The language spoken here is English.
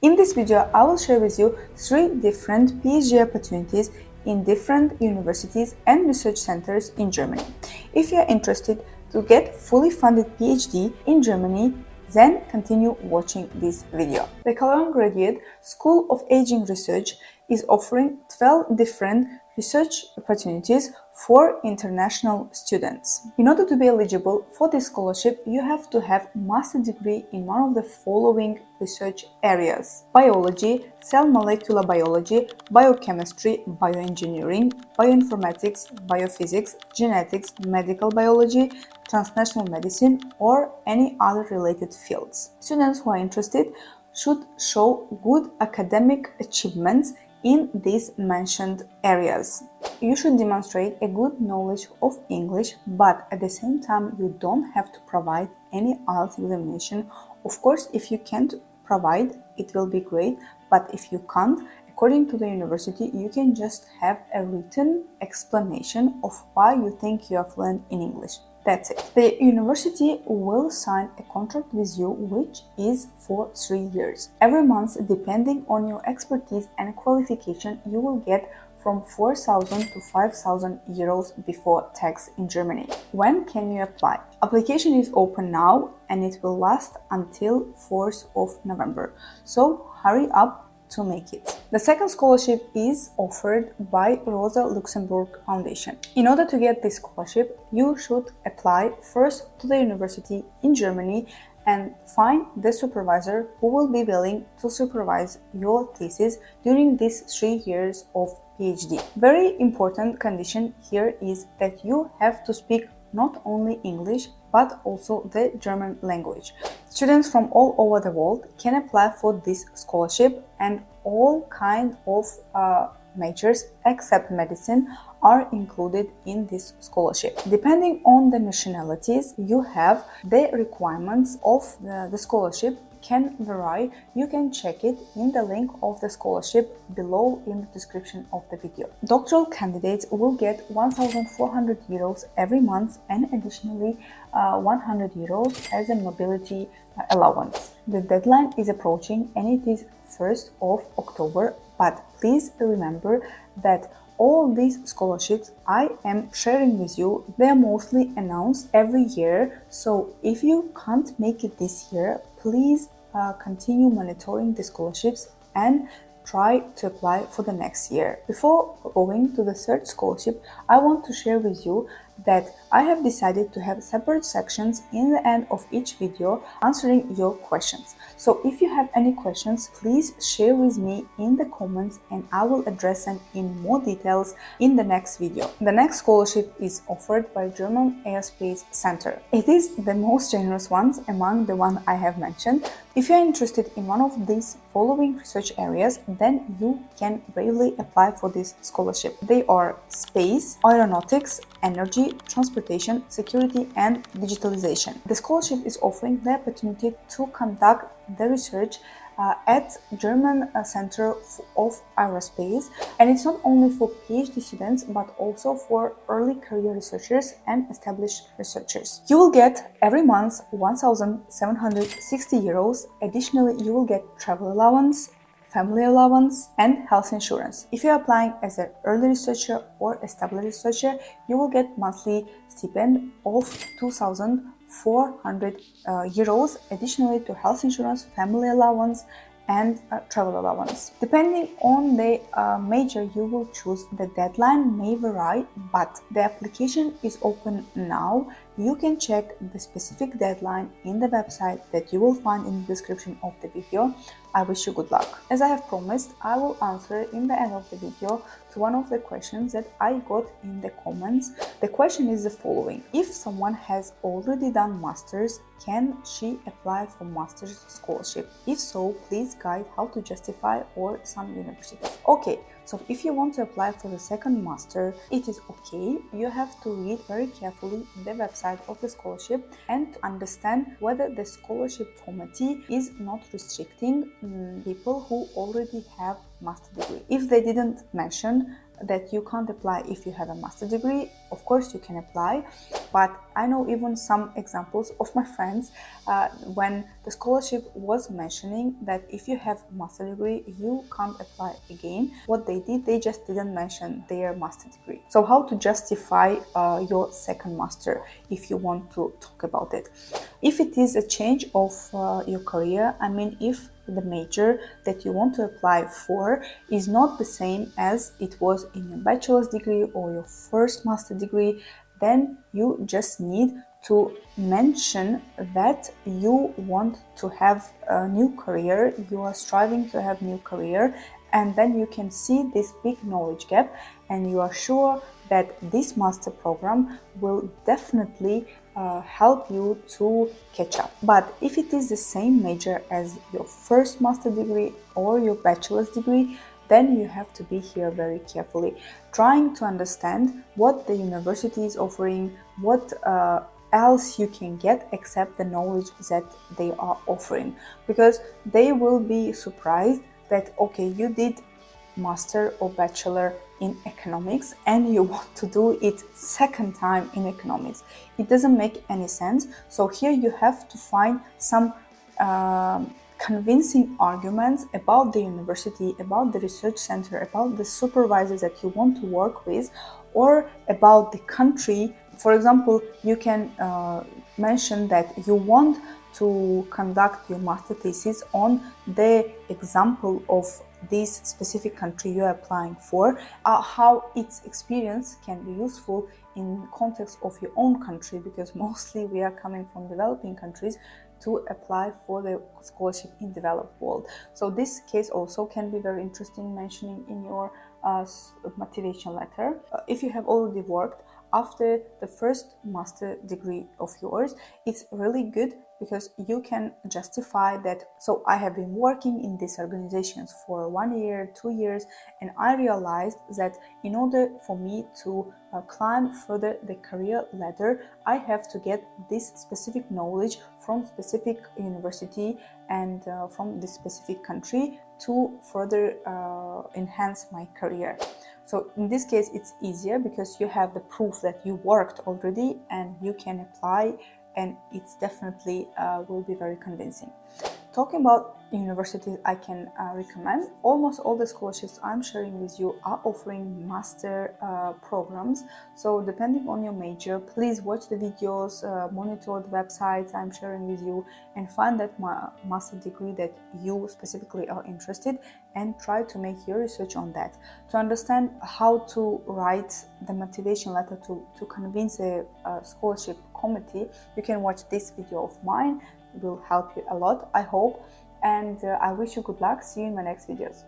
In this video, I will share with you 3 different PhD opportunities in different universities and research centers in Germany. If you are interested to get fully funded PhD in Germany, then continue watching this video. The Cologne Graduate School of Aging Research is offering 12 different research opportunities for international students. In order to be eligible for this scholarship, you have to have a master's degree in one of the following research areas: biology, cell molecular biology, biochemistry, bioengineering, bioinformatics, biophysics, genetics, medical biology, transnational medicine, or any other related fields. Students who are interested should show good academic achievements in these mentioned areas. You should demonstrate a good knowledge of English, but at the same time you don't have to provide any IELTS examination. Of course, if you can't provide, it will be great, but if you can't, according to the university, you can just have a written explanation of why you think you are fluent in English. That's it. The university will sign a contract with you which is for 3 years. Every month, depending on your expertise and qualification, you will get from 4,000 to 5,000 euros before tax in Germany. When can you apply? Application is open now and it will last until 4th of November. So hurry up to make it. The second scholarship is offered by Rosa Luxemburg Foundation. In order to get this scholarship, you should apply first to the university in Germany and find the supervisor who will be willing to supervise your thesis during these 3 years of PhD. Very important condition here is that you have to speak not only English but also the German language. Students from all over the world can apply for this scholarship, and all kinds of majors except medicine are included in this scholarship. Depending on the nationalities you have, the requirements of the scholarship can vary. You can check it in the link of the scholarship below in the description of the video. Doctoral candidates will get 1,400 euros every month and additionally 100 euros as a mobility allowance. The deadline is approaching and it is 1st of October, but please remember that all these scholarships I am sharing with you, they are mostly announced every year. So if you can't make it this year, please continue monitoring the scholarships and try to apply for the next year. Before going to the third scholarship, I want to share with you that I have decided to have separate sections in the end of each video answering your questions. So if you have any questions, please share with me in the comments and I will address them in more details in the next video. The next scholarship is offered by German Aerospace Center. It is the most generous ones among the one I have mentioned. If you are interested in one of these following research areas, then you can bravely apply for this scholarship. They are space, aeronautics, energy, transportation, security, and digitalization. The scholarship is offering the opportunity to conduct the research at German Center of Aerospace, and it's not only for PhD students but also for early career researchers and established researchers. You will get every month 1,760 euros. Additionally, you will get travel allowance, family allowance, and health insurance. If you are applying as an early researcher or established researcher, you will get monthly stipend of 2,400 euros, additionally to health insurance, family allowance, and travel allowance. Depending on the major you will choose, the deadline may vary, but the application is open now. You can check the specific deadline in the website that you will find in the description of the video. I wish you good luck. As I have promised, I will answer in the end of the video to one of the questions that I got in the comments. The question is the following: if someone has already done masters, can she apply for master's scholarship? If so, please guide how to justify or some universities. Okay, so if you want to apply for the second master, it is okay. You have to read very carefully the website of the scholarship and to understand whether the scholarship formatting is not restricting people who already have master degree. If they didn't mention that you can't apply if you have a master degree. Of course you can apply, but I know even some examples of my friends when the scholarship was mentioning that if you have a master degree you can't apply again. What they did, they just didn't mention their master degree. So how to justify your second master if you want to talk about it? If it is a change of your career, I mean if the major that you want to apply for is not the same as it was in your bachelor's degree or your first master degree, then you just need to mention that you want to have a new career, you are striving to have new career, and then you can see this big knowledge gap and you are sure that this master program will definitely help you to catch up. But if it is the same major as your first master degree or your bachelor's degree, then you have to be here very carefully, trying to understand what the university is offering, what else you can get except the knowledge that they are offering, because they will be surprised that okay, you did master or bachelor in economics and you want to do it second time in economics. It doesn't make any sense. So here you have to find some convincing arguments about the university, about the research center, about the supervisors that you want to work with, or about the country. For example, you can mention that you want to conduct your master thesis on the example of this specific country you are applying for, how its experience can be useful in context of your own country, because mostly we are coming from developing countries to apply for the scholarship in developed world. So this case also can be very interesting mentioning in your motivation letter. If you have already worked after the first master degree of yours, it's really good because you can justify that, so I have been working in these organizations for 1 year, 2 years, and I realized that in order for me to climb further the career ladder, I have to get this specific knowledge from specific university and from this specific country to further enhance my career. So in this case, it's easier because you have the proof that you worked already and you can apply, and it's definitely will be very convincing. Talking about universities I can recommend, almost all the scholarships I'm sharing with you are offering master programs. So depending on your major, please watch the videos, monitor the websites I'm sharing with you, and find that master degree that you specifically are interested, and try to make your research on that. To understand how to write the motivation letter to convince a scholarship committee, you can watch this video of mine. It will help you a lot, I hope, and I wish you good luck. See you in my next videos.